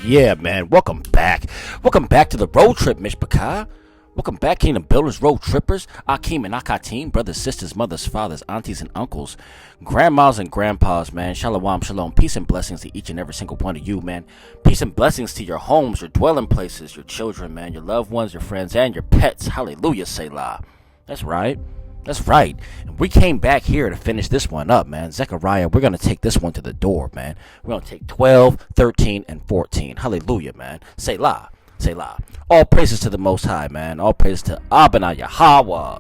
Yeah, man. Welcome back. Welcome back to the road trip, Mishpachah. Welcome back, Kingdom Builders, Road Trippers, Akeem and Akatim, brothers, sisters, mothers, fathers, aunties, and uncles, grandmas and grandpas, man. Shalom, shalom. Peace and blessings to each and every single one of you, man. Peace and blessings to your homes, your dwelling places, your children, man, your loved ones, your friends, and your pets. Hallelujah, Selah. That's right. That's right. And we came back here to finish this one up, man. Zechariah, we're going to take this one to the door, man. We're going to take 12, 13, and 14. Hallelujah, man. Selah. Selah. All praises to the Most High, man. All praises to Abana Yahweh.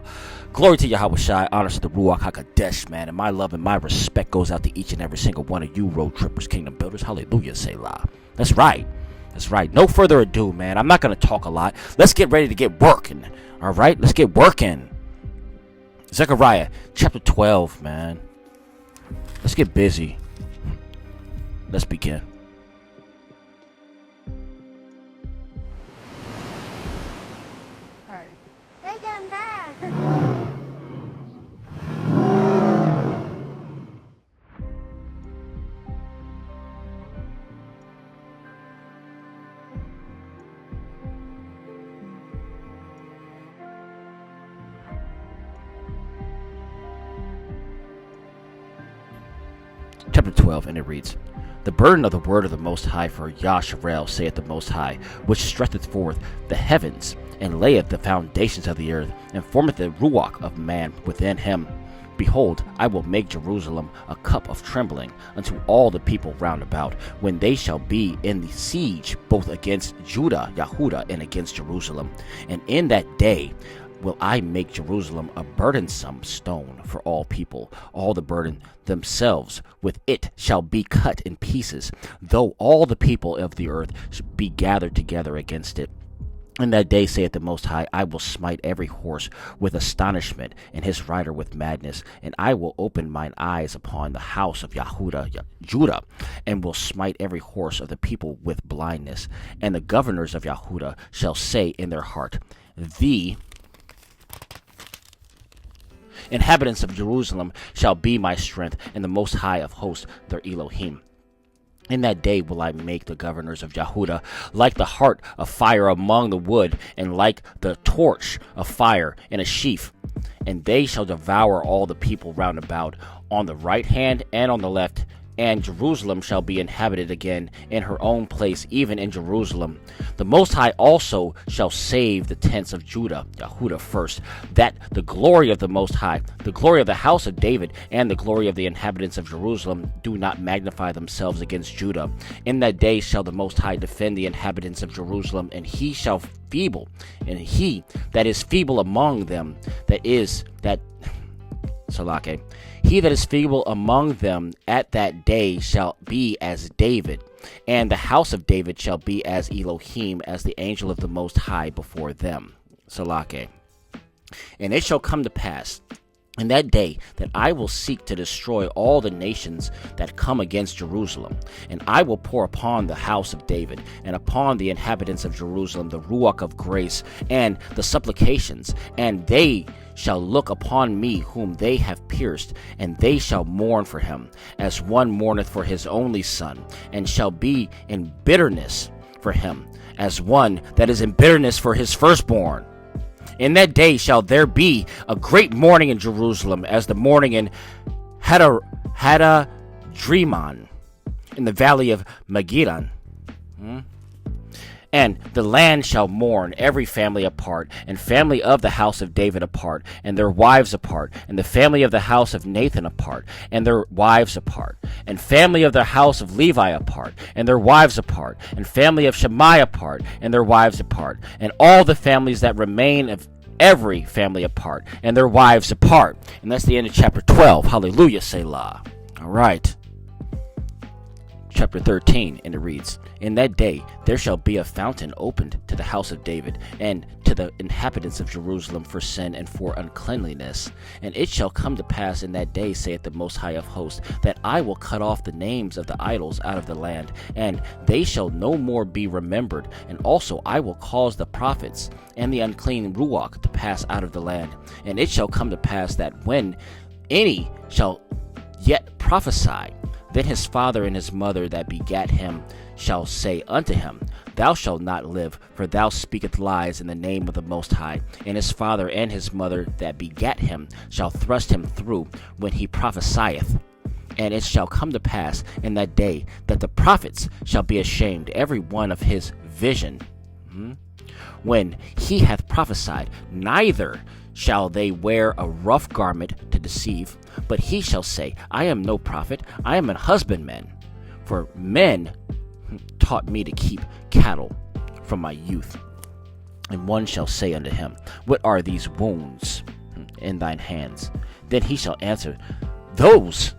Glory to Yahweh Shai. Honors to the Ruach HaKodesh, man. And my love and my respect goes out to each and every single one of you road trippers, kingdom builders. Hallelujah, Selah. That's right. That's right. No further ado, man. I'm not going to talk a lot. Let's get ready to get working. All right? Let's get working. Zechariah, chapter 12, man. Let's get busy. Let's begin. Take them back. Chapter 12, and it reads, The burden of the word of the Most High for Yasharel, saith the Most High, which stretcheth forth the heavens, and layeth the foundations of the earth, and formeth the ruach of man within him. Behold, I will make Jerusalem a cup of trembling unto all the people round about, when they shall be in the siege, both against Judah, Yahudah, and against Jerusalem. And in that day will I make Jerusalem a burdensome stone for all people. All the burden themselves with it shall be cut in pieces, though all the people of the earth be gathered together against it. In that day, saith the Most High, I will smite every horse with astonishment, and his rider with madness, and I will open mine eyes upon the house of Yahudah, Judah, and will smite every horse of the people with blindness. And the governors of Yahudah shall say in their heart, The inhabitants of Jerusalem shall be my strength, and the Most High of hosts their Elohim. In that day will I make the governors of Yahudah like the heart of fire among the wood, and like the torch of fire in a sheaf. And they shall devour all the people round about, on the right hand and on the left. And Jerusalem shall be inhabited again in her own place, even in Jerusalem. The Most High also shall save the tents of Judah, Yahudah first, that the glory of the Most High, the glory of the house of David, and the glory of the inhabitants of Jerusalem do not magnify themselves against Judah. In that day shall the Most High defend the inhabitants of Jerusalem, and he shall feeble, and he that is feeble among them, Salake. He that is feeble among them at that day shall be as David, and the house of David shall be as Elohim, as the angel of the Most High before them. Salake. And it shall come to pass in that day that I will seek to destroy all the nations that come against Jerusalem, and I will pour upon the house of David and upon the inhabitants of Jerusalem the ruach of grace and the supplications, and they shall look upon me whom they have pierced, and they shall mourn for him, as one mourneth for his only son, and shall be in bitterness for him, as one that is in bitterness for his firstborn. In that day shall there be a great mourning in Jerusalem, as the mourning in Hadadrimon, in the valley of Megiddon. And the land shall mourn, every family apart, and family of the house of David apart, and their wives apart, and the family of the house of Nathan apart, and their wives apart, and family of the house of Levi apart, and their wives apart, and family of Shammai apart, and their wives apart, and all the families that remain of every family apart, and their wives apart. And that's the end of chapter 12. Hallelujah, Selah. All right. Chapter 13, and it reads, In that day there shall be a fountain opened to the house of David, and to the inhabitants of Jerusalem for sin and for uncleanliness. And it shall come to pass in that day, saith the Most High of hosts, that I will cut off the names of the idols out of the land, and they shall no more be remembered. And also I will cause the prophets and the unclean ruach to pass out of the land. And it shall come to pass that when any shall yet prophesy, then his father and his mother that begat him shall say unto him, Thou shalt not live, for thou speakest lies in the name of the Most High. And his father and his mother that begat him shall thrust him through when he prophesieth. And it shall come to pass in that day that the prophets shall be ashamed, every one of his vision, when he hath prophesied. Neither shall they wear a rough garment to deceive, but he shall say, I am no prophet, I am an husbandman. For men taught me to keep cattle from my youth. And one shall say unto him, What are these wounds in thine hands? Then he shall answer, Those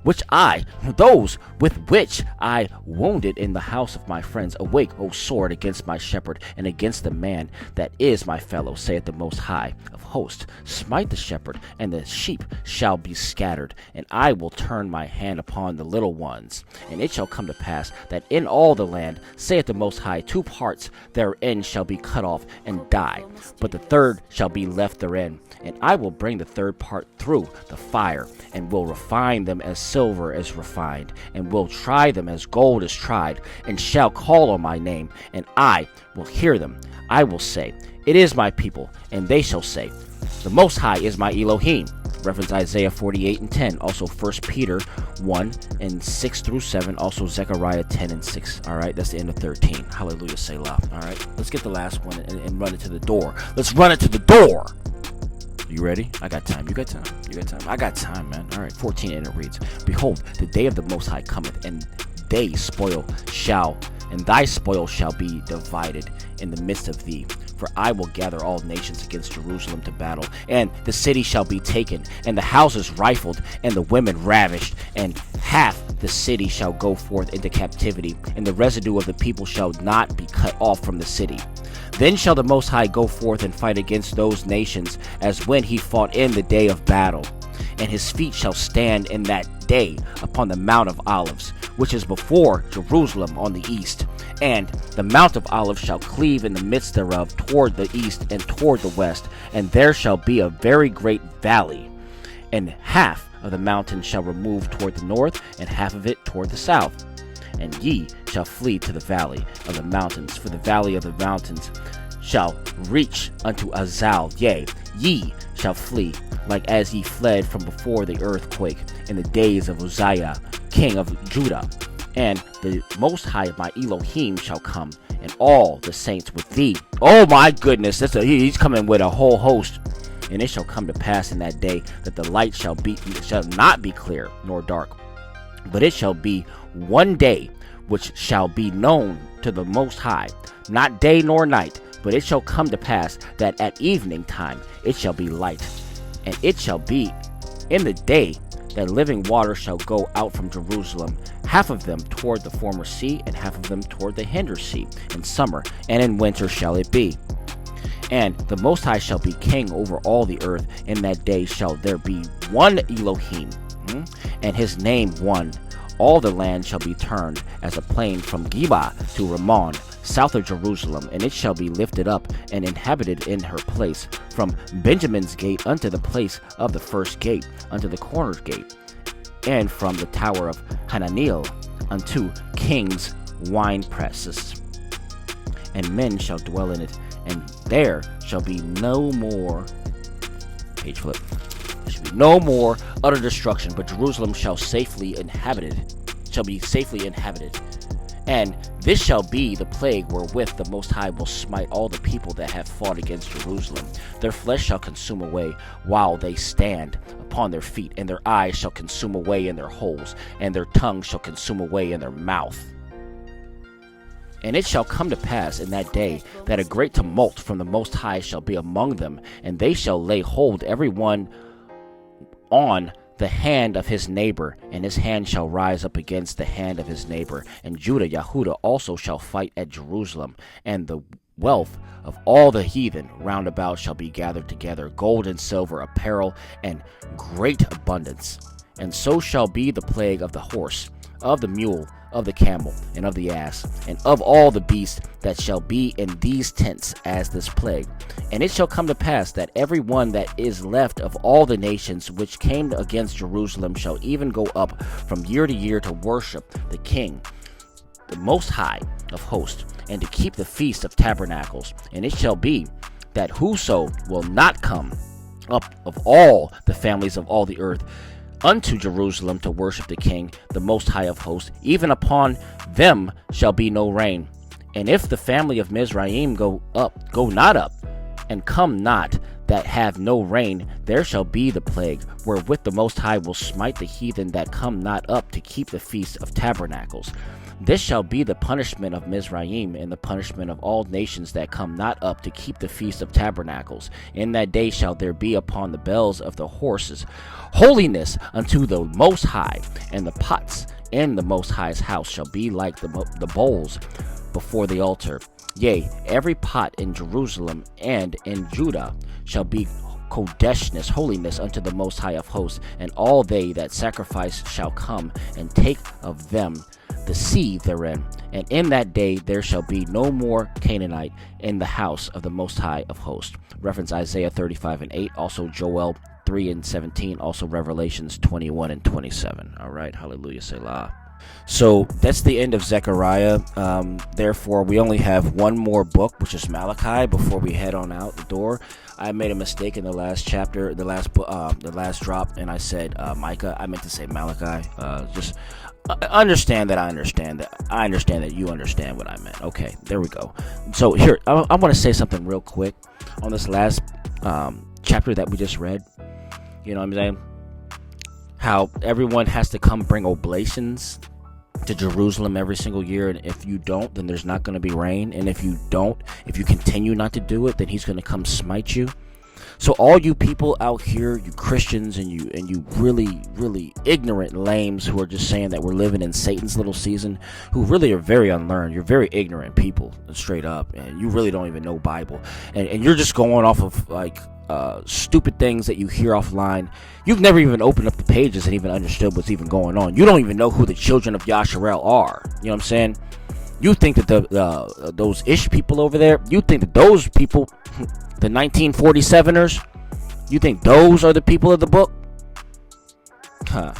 with which I wounded in the house of my friends. Awake, O sword, against my shepherd, and against the man that is my fellow, saith the Most High of hosts. Smite the shepherd, and the sheep shall be scattered, and I will turn my hand upon the little ones. And it shall come to pass that in all the land, saith the Most High, 2 parts therein shall be cut off and die, but the third shall be left therein. And I will bring the third part through the fire, and will refine them as silver is refined, and will try them as gold is tried, and shall call on my name, and I will hear them. I will say, It is my people, and they shall say, The Most High is my Elohim. Reference Isaiah 48:10, also 1 Peter 1:6-7, also Zechariah 10:6. All right, that's the end of 13. Hallelujah, Selah. All right, let's get the last one and run it to the door. Let's run it to the door. You ready? I got time. You got time. You got time. I got time, man. All right, 14, and it reads, Behold, the day of the Most High cometh, and thy spoil shall be divided in the midst of thee. For I will gather all nations against Jerusalem to battle, and the city shall be taken, and the houses rifled, and the women ravished, and half the city shall go forth into captivity, and the residue of the people shall not be cut off from the city. Then shall the Most High go forth and fight against those nations, as when he fought in the day of battle. And his feet shall stand in that day upon the Mount of Olives, which is before Jerusalem on the east. And the Mount of Olives shall cleave in the midst thereof toward the east and toward the west, and there shall be a very great valley. And half of the mountain shall remove toward the north, and half of it toward the south. And ye shall flee to the valley of the mountains, for the valley of the mountains shall reach unto Azal. Yea, ye shall flee, like as ye fled from before the earthquake in the days of Uzziah, king of Judah. And the Most High, my Elohim, shall come, and all the saints with thee. Oh my goodness, he's coming with a whole host. And it shall come to pass in that day that the light shall not be clear nor dark, but it shall be one day which shall be known to the Most High, not day nor night. But it shall come to pass that at evening time it shall be light. And it shall be in the day that living water shall go out from Jerusalem, half of them toward the former sea, and half of them toward the hinder sea. In summer and in winter shall it be. And the Most High shall be king over all the earth. In that day shall there be one Elohim, and his name one. All the land shall be turned as a plain from Geba to Ramon, south of Jerusalem, and it shall be lifted up and inhabited in her place, from Benjamin's gate unto the place of the first gate, unto the corner gate, and from the tower of Hananiel unto King's wine presses. And men shall dwell in it, and there shall be no more, page flip, there shall be no more utter destruction, but Jerusalem shall be safely inhabited. And this shall be the plague wherewith the Most High will smite all the people that have fought against Jerusalem. Their flesh shall consume away while they stand upon their feet, and their eyes shall consume away in their holes, and their tongue shall consume away in their mouth. And it shall come to pass in that day that a great tumult from the Most High shall be among them, and they shall lay hold every one on the hand of his neighbor, and his hand shall rise up against the hand of his neighbor. And Judah, Yahudah also shall fight at Jerusalem, and the wealth of all the heathen round about shall be gathered together, gold and silver, apparel, and great abundance. And so shall be the plague of the horse of the mule, of the camel, and of the ass, and of all the beasts that shall be in these tents as this plague. And it shall come to pass that every one that is left of all the nations which came against Jerusalem shall even go up from year to year to worship the King, the Most High of hosts, and to keep the feast of tabernacles. And it shall be that whoso will not come up of all the families of all the earth unto Jerusalem to worship the King, the Most High of hosts, even upon them shall be no rain. And if the family of Mizraim go not up, and come not, that have no rain, there shall be the plague, wherewith the Most High will smite the heathen that come not up to keep the feast of tabernacles. This shall be the punishment of Mizraim, and the punishment of all nations that come not up to keep the feast of tabernacles. In that day shall there be upon the bells of the horses holiness unto the Most High, and the pots in the Most High's house shall be like the bowls before the altar. Yea, every pot in Jerusalem and in Judah shall be kodeshness, holiness unto the Most High of hosts, and all they that sacrifice shall come and take of them the seed therein. And in that day there shall be no more Canaanite in the house of the Most High of hosts. Reference Isaiah 35:8, also Joel 3:17, also Revelations 21:27. All right, hallelujah, Selah. So that's the end of Zechariah. Therefore, we only have one more book, which is Malachi, before we head on out the door. I made a mistake in the last chapter, the last drop, and I said Micah. I meant to say Malachi. Just understand that I understand that you understand what I meant. Okay, there we go. So here, I want to say something real quick on this last chapter that we just read. You know what I'm saying? How everyone has to come bring oblations to Jerusalem every single year, and if you don't, then there's not going to be rain, and if you continue not to do it, then he's going to come smite you. So all you people out here, you Christians, and you really, really ignorant lames who are just saying that we're living in Satan's little season, who really are very unlearned. You're very ignorant people, straight up, and you really don't even know Bible, and you're just going off of like stupid things that you hear offline. You've never even opened up the pages and even understood what's even going on. You don't even know who the children of Yasharel are. You know what I'm saying? You think that those Ish people over there, you think that those people, the 1947ers, you think those are the people of the book? Huh.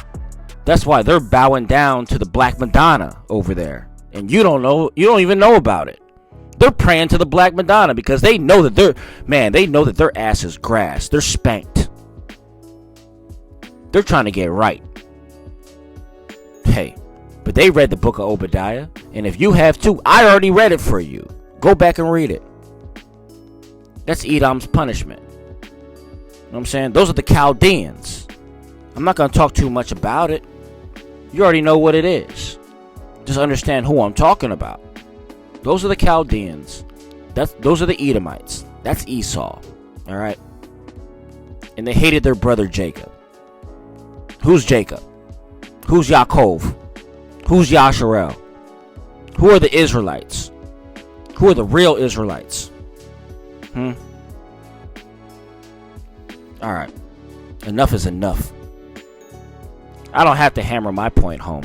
That's why they're bowing down to the Black Madonna over there. And you don't even know about it. They're praying to the Black Madonna because they know that their ass is grass. They're spanked. They're trying to get right. Hey, but they read the book of Obadiah, and if you have too, I already read it for you. Go back and read it. That's Edom's punishment. You know what I'm saying? Those are the Chaldeans. I'm not going to talk too much about it. You already know what it is. Just understand who I'm talking about. Those are the Chaldeans. Those are the Edomites. That's Esau. All right? And they hated their brother Jacob. Who's Jacob? Who's Yaakov? Who's Yasharel? Who are the Israelites? Who are the real Israelites? All right. Enough is enough. I don't have to hammer my point home,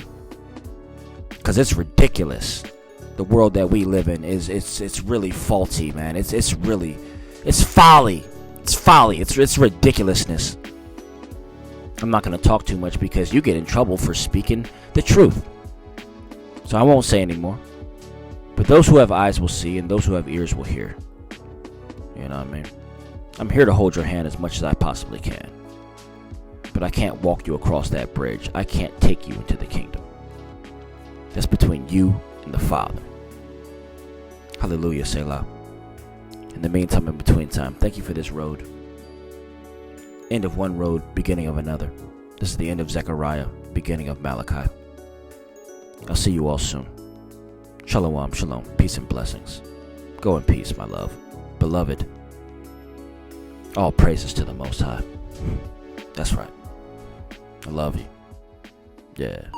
because it's ridiculous. The world that we live in it's really faulty, man. It's folly. It's folly. It's ridiculousness. I'm not going to talk too much because you get in trouble for speaking the truth. So I won't say anymore. But those who have eyes will see, and those who have ears will hear. You know what I mean? I'm here to hold your hand as much as I possibly can. But I can't walk you across that bridge. I can't take you into the kingdom. That's between you and the Father. Hallelujah, Selah. In the meantime, in between time, thank you for this road. End of one road, beginning of another. This is the end of Zechariah, beginning of Malachi. I'll see you all soon. Shalom, shalom, peace and blessings. Go in peace, my love. Beloved, all praises to the Most High. That's right. I love you. Yeah.